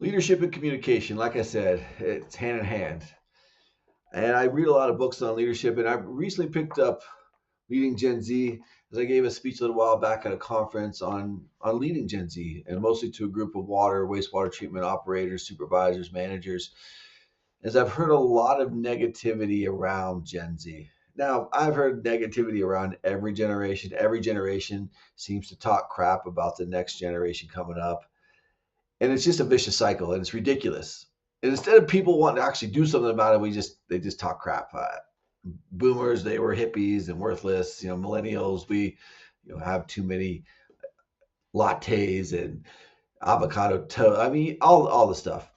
Leadership and communication, like I said, it's hand in hand. And I read a lot of books on leadership, and I recently picked up Leading Gen Z as I gave a speech a little while back at a conference on leading Gen Z, and mostly to a group of water, wastewater treatment operators, supervisors, managers. As I've heard a lot of negativity around Gen Z. Now, I've heard negativity around every generation. Every generation seems to talk crap about the next generation coming up, and it's just a vicious cycle, and it's ridiculous. And instead of people wanting to actually do something about it, they just talk crap. Boomers, they were hippies and worthless. Millennials, we have too many lattes and avocado toast. I mean, all the stuff.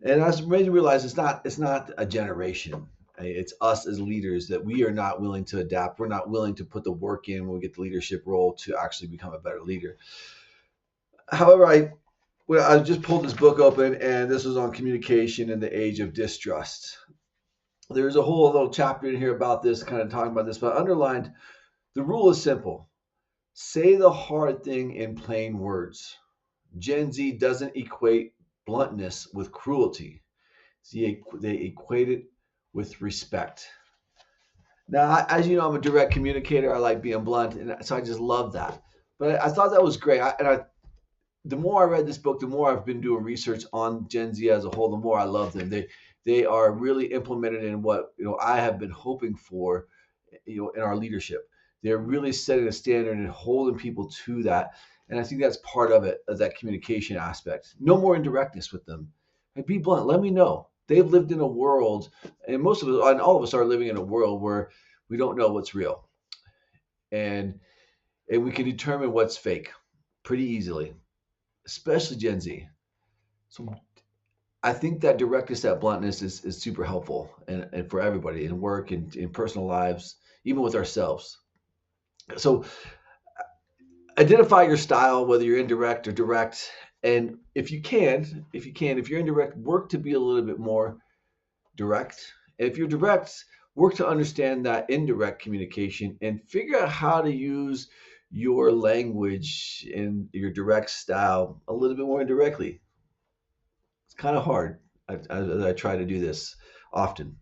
And I was made to realize it's not a generation. It's us as leaders that we are not willing to adapt. We're not willing to put the work in when we get the leadership role to actually become a better leader. However, I just pulled this book open, and this was on communication in the age of distrust. There's a whole little chapter in here about this, kind of talking about this, but underlined the rule is simple: say the hard thing in plain words. Gen Z doesn't equate bluntness with cruelty. They equate it with respect. Now, as you know, I'm a direct communicator. I like being blunt, and so I just love that. But I thought that was great. The more I read this book, the more I've been doing research on Gen Z as a whole, the more I love them. They are really implemented in what I have been hoping for, in our leadership. They're really setting a standard and holding people to that. And I think that's part of it, of that communication aspect. No more indirectness with them. Like, be blunt. Let me know. They've lived in a world, and most of us, and all of us, are living in a world where we don't know what's real, and we can determine what's fake pretty easily, especially Gen Z. So I think that directness, that bluntness is super helpful, and for everybody in work and in personal lives, even with ourselves. So identify your style, whether you're indirect or direct. And if you're indirect, work to be a little bit more direct. And if you're direct, work to understand that indirect communication and figure out how to use your language and your direct style a little bit more indirectly. It's kind of hard. I try to do this often.